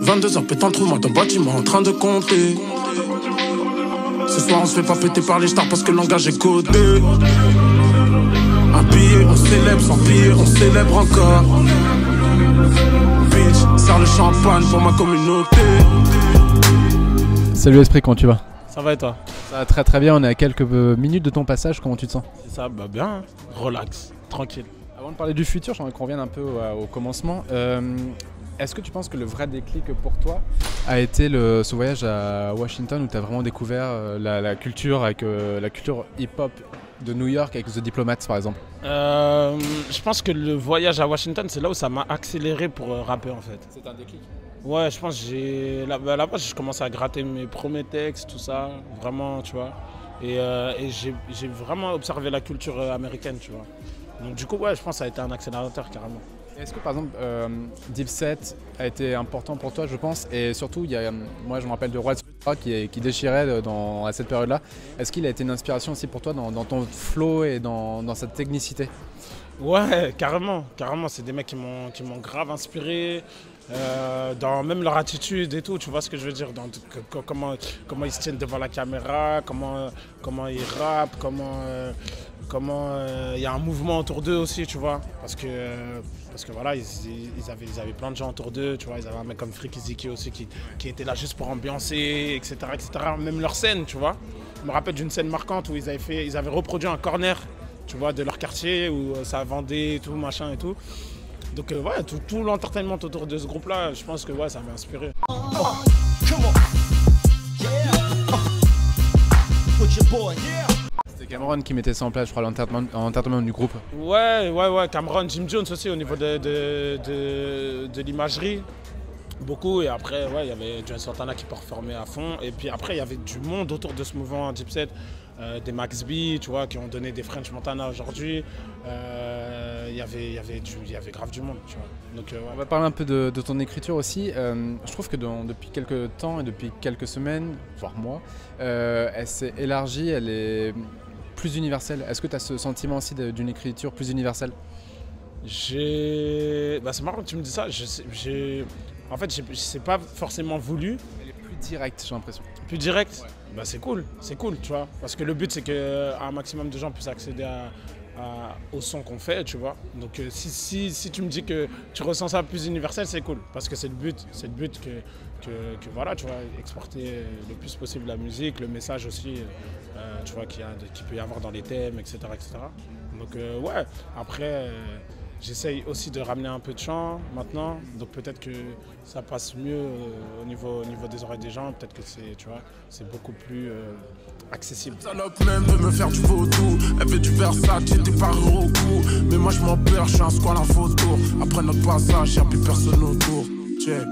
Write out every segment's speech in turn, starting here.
22h pétant le trou, moi dans le bâtiment en train de compter. Ce soir on se fait pas péter par les stars parce que le langage est codé. Un billet, on célèbre, sans billet, on célèbre encore. Bitch, serre le champagne pour ma communauté. Salut Esprit, comment tu vas? Ça va et toi? Ça va très très bien, on est à quelques minutes de ton passage, comment tu te sens? C'est ça, bah bien, relax, tranquille. Avant de parler du futur, j'aimerais qu'on revienne un peu au commencement. Est-ce que tu penses que le vrai déclic pour toi a été ce voyage à Washington où tu as vraiment découvert la culture avec la culture hip-hop de New York avec The Diplomats par exemple? Je pense que le voyage à Washington, c'est là où ça m'a accéléré pour rapper en fait. C'est un déclic? Ouais, je pense que là-bas, je commençais à gratter mes premiers textes, tout ça, vraiment, tu vois. Et j'ai vraiment observé la culture américaine, tu vois. Donc du coup, ouais, je pense que ça a été un accélérateur carrément. Est-ce que par exemple Dipset a été important pour toi, je pense, et surtout moi je me rappelle de Roi qui déchirait à cette période-là. Est-ce qu'il a été une inspiration aussi pour toi dans ton flow et dans cette technicité? Ouais, carrément, c'est des mecs qui m'ont grave inspiré, dans même leur attitude et tout, tu vois ce que je veux dire, comment ils se tiennent devant la caméra, comment ils rappent, comment il y a un mouvement autour d'eux aussi, tu vois, parce que voilà, ils avaient plein de gens autour d'eux, tu vois, ils avaient un mec comme Freaky Ziki aussi qui était là juste pour ambiancer, etc., etc. Même leur scène, tu vois. Je me rappelle d'une scène marquante où ils avaient reproduit un corner, tu vois, de leur quartier où ça vendait et tout, machin et tout. Donc ouais, tout l'entertainment autour de ce groupe-là, je pense que ouais, ça m'a inspiré. C'était Cameron qui mettait ça en place, je crois, l'entertainment du groupe. Ouais, Cameron, Jim Jones aussi au niveau de l'imagerie. Beaucoup, et après ouais, il y avait Joe Santana qui performait à fond, et puis après il y avait du monde autour de ce mouvement Dipset, des Max B, tu vois, qui ont donné des French Montana aujourd'hui. Il y avait grave du monde, tu vois. Donc, ouais. On va parler un peu de ton écriture aussi. Je trouve que depuis quelques temps et depuis quelques semaines, voire mois, elle s'est élargie, elle est plus universelle. Est-ce que tu as ce sentiment aussi d'une écriture plus universelle? C'est marrant que tu me dis ça. En fait, c'est pas forcément voulu. Elle est plus directe, j'ai l'impression. Plus directe? Ouais. Bah, c'est cool, tu vois. Parce que le but, c'est qu'un maximum de gens puissent accéder au son qu'on fait, tu vois. Donc si tu me dis que tu ressens ça plus universel, c'est cool. Parce que c'est le but que voilà, tu vois, exporter le plus possible la musique, le message aussi, tu vois, qu'il peut y avoir dans les thèmes, etc. etc. Donc ouais, après... J'essaye aussi de ramener un peu de chant maintenant, donc peut-être que ça passe mieux au niveau des oreilles des gens, peut-être que c'est beaucoup plus accessible. Salope même veut me faire du vaudou, elle veut du Versace, des parures au cou. Mais moi je m'en perds, je suis un squal en photo. Après notre passage, y'a plus personne autour. Check.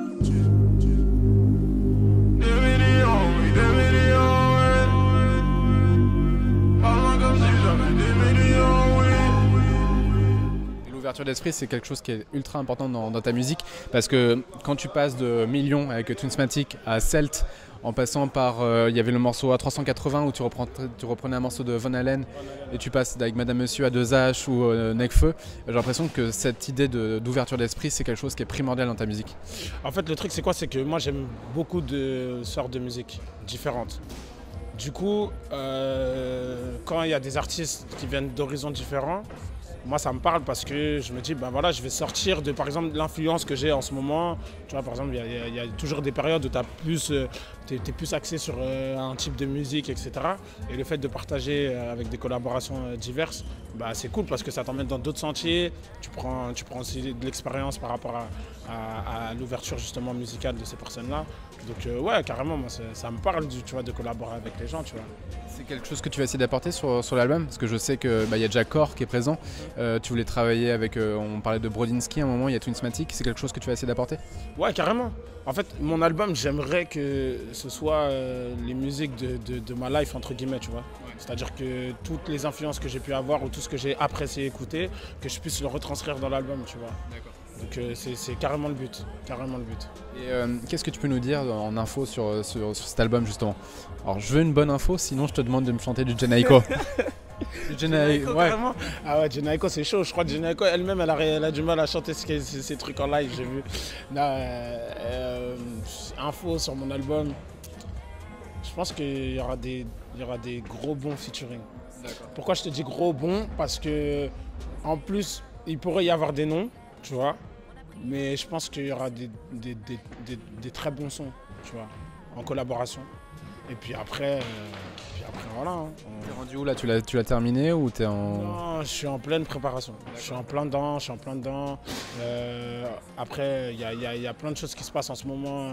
L'ouverture d'esprit, c'est quelque chose qui est ultra important dans ta musique, parce que quand tu passes de Million avec Twinsmatic à Celt, en passant par, il y avait le morceau A380 où tu reprenais un morceau de Von Halen, et tu passes avec Madame Monsieur à 2H ou Necfeu, j'ai l'impression que cette idée d'ouverture d'esprit, c'est quelque chose qui est primordial dans ta musique. En fait, le truc c'est quoi? C'est que moi j'aime beaucoup de sortes de musique différentes. Du coup, quand il y a des artistes qui viennent d'horizons différents, moi ça me parle parce que je me dis, ben voilà, je vais sortir de par exemple l'influence que j'ai en ce moment. Tu vois, par exemple, il y a toujours des périodes où tu es plus axé sur un type de musique, etc. Et le fait de partager avec des collaborations diverses, bah, c'est cool parce que ça t'emmène dans d'autres sentiers. Tu prends aussi de l'expérience par rapport à l'ouverture justement musicale de ces personnes-là. Donc ouais, carrément, moi ça me parle tu vois, de collaborer avec les gens, tu vois. C'est quelque chose que tu vas essayer d'apporter sur l'album? Parce que je sais qu'il y a déjà Core qui est présent. Tu voulais travailler avec, on parlait de Brodinski à un moment, il y a Twinsmatic. C'est quelque chose que tu vas essayer d'apporter? Ouais, carrément. En fait, mon album, j'aimerais que ce soit les musiques de ma life, entre guillemets, tu vois. Ouais. C'est-à-dire que toutes les influences que j'ai pu avoir ou tout ce que j'ai apprécié écouter, que je puisse le retranscrire dans l'album, tu vois. D'accord. Donc c'est carrément le but, carrément le but. Et qu'est-ce que tu peux nous dire en info sur cet album justement? Alors je veux une bonne info, sinon je te demande de me chanter du Jhené Aiko. Jhené Aiko, ouais. Carrément. Ah ouais, Jhené Aiko c'est chaud, je crois que Jhené Aiko elle-même elle a du mal à chanter ces trucs en live, j'ai vu. Info sur mon album, je pense qu'il y aura des gros bons featuring. Pourquoi je te dis gros bons? Parce que en plus il pourrait y avoir des noms, tu vois, mais je pense qu'il y aura des très bons sons, tu vois, en collaboration. Et puis après voilà. Hein. T'es rendu où là? Tu l'as terminé ou t'es en... Non, je suis en pleine préparation. Je suis en plein dedans, après, il y a plein de choses qui se passent en ce moment.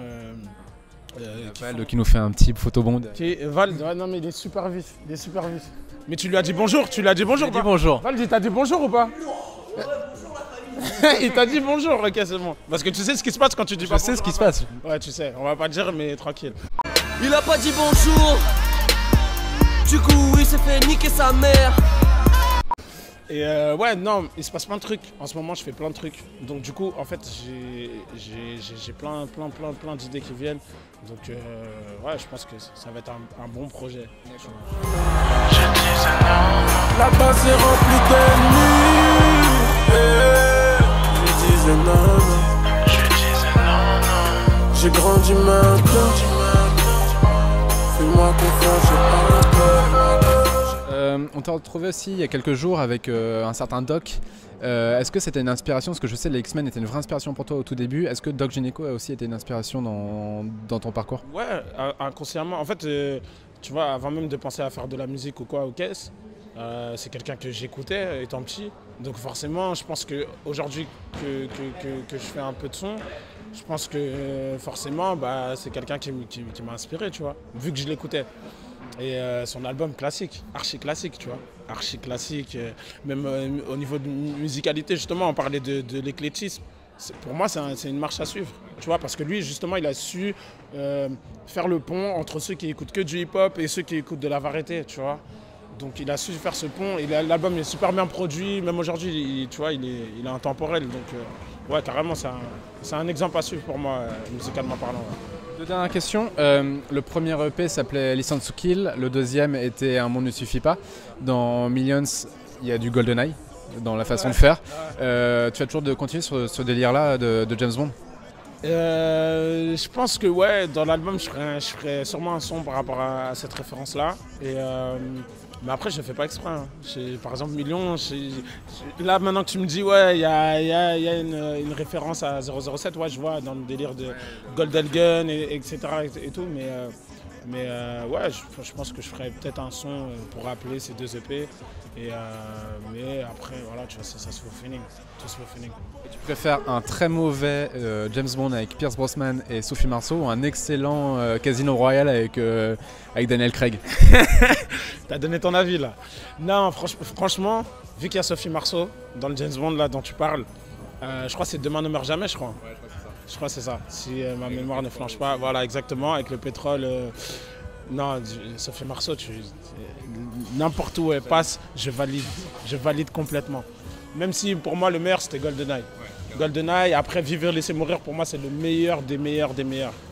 Val qui nous fait un petit photobond. Val, non mais il est super vif, Mais tu lui as dit bonjour, bonjour. Val, t'as dit bonjour ou pas? Il t'a dit bonjour, ok c'est bon. Parce que tu sais ce qui se passe quand tu dis pas bonjour. Je sais ce qui se passe. Ouais tu sais, on va pas dire mais tranquille. Il a pas dit bonjour. Du coup il s'est fait niquer sa mère. Et ouais non, il se passe plein de trucs. En ce moment je fais plein de trucs. Donc du coup en fait j'ai plein d'idées qui viennent. Donc ouais je pense que ça va être un bon projet. La base est remplie d'ennemis. Je disais non. J'ai grandi maintenant. Fais-moi confiance, j'ai pas peur. On t'a retrouvé aussi il y a quelques jours avec un certain Doc. Est-ce que c'était une inspiration? Parce que je sais que les X-Men étaient une vraie inspiration pour toi au tout début. Est-ce que Doc Gynéco a aussi été une inspiration dans ton parcours? Ouais, inconsciemment. En fait, tu vois, avant même de penser à faire de la musique ou quoi, ou qu'est-ce, c'est quelqu'un que j'écoutais étant petit. Donc forcément, je pense qu'aujourd'hui que je fais un peu de son, je pense que forcément, bah, c'est quelqu'un qui m'a inspiré, tu vois, vu que je l'écoutais. Et son album classique, archi classique, tu vois, archi classique, même au niveau de musicalité, justement, on parlait de l'éclectisme. Pour moi, c'est une marche à suivre, tu vois, parce que lui, justement, il a su faire le pont entre ceux qui écoutent que du hip-hop et ceux qui écoutent de la variété, tu vois. Donc il a su faire ce pont, l'album est super bien produit, même aujourd'hui, tu vois, il est intemporel. Donc ouais, carrément, c'est un exemple à suivre pour moi, musicalement parlant. Ouais. Deux dernières questions. Le premier EP s'appelait Listen to Kill, le deuxième était Un monde ne suffit pas. Dans Millions, il y a du GoldenEye dans la façon de faire. Tu as toujours de continuer sur ce délire-là de James Bond? Je pense que ouais, dans l'album, je ferai sûrement un son par rapport à cette référence-là. Mais après, je ne fais pas exprès. Hein. Par exemple, Millions, là maintenant que tu me dis, ouais, il y a une référence à 007, ouais, je vois dans le délire de Golden Gun, etc. Et tout. Mais ouais, je pense que je ferais peut-être un son pour rappeler ces deux EP. Mais après, voilà, tu vois, ça se fait au feeling. Tout se fait au feeling. Tu préfères un très mauvais James Bond avec Pierce Brosnan et Sophie Marceau ou un excellent Casino Royale avec Daniel Craig? T'as donné ton avis là. Non, franchement, vu qu'il y a Sophie Marceau dans le James Bond là dont tu parles, je crois que c'est Demain ne meurt jamais, je crois. Ouais, je crois que c'est ça. Si ma mémoire ne flanche pas, voilà, exactement, avec le pétrole. Non, Sophie Marceau, n'importe où elle passe, je valide complètement. Même si pour moi le meilleur c'était GoldenEye. Ouais, GoldenEye, après Vivre laisser mourir, pour moi c'est le meilleur des meilleurs.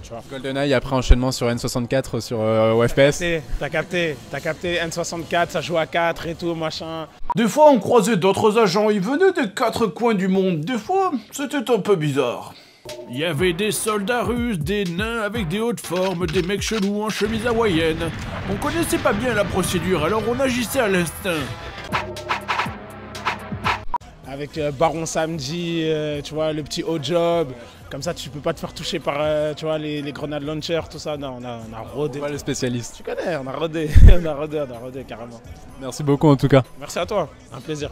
Tu vois. GoldenEye, après enchaînement sur N64 sur OFPS. T'as capté, N64, ça joue à 4 et tout, machin. Des fois on croisait d'autres agents, ils venaient des 4 coins du monde, des fois c'était un peu bizarre. Il y avait des soldats russes, des nains avec des hautes formes, des mecs chelous en chemise hawaïenne. On connaissait pas bien la procédure, alors on agissait à l'instinct. Avec Baron Samedi, tu vois, le petit haut job, comme ça tu peux pas te faire toucher par tu vois, les grenades launchers, tout ça. Non, on a rodé. Ouais, les spécialistes. Tu connais, on a rodé, carrément. Merci beaucoup en tout cas. Merci à toi, un plaisir.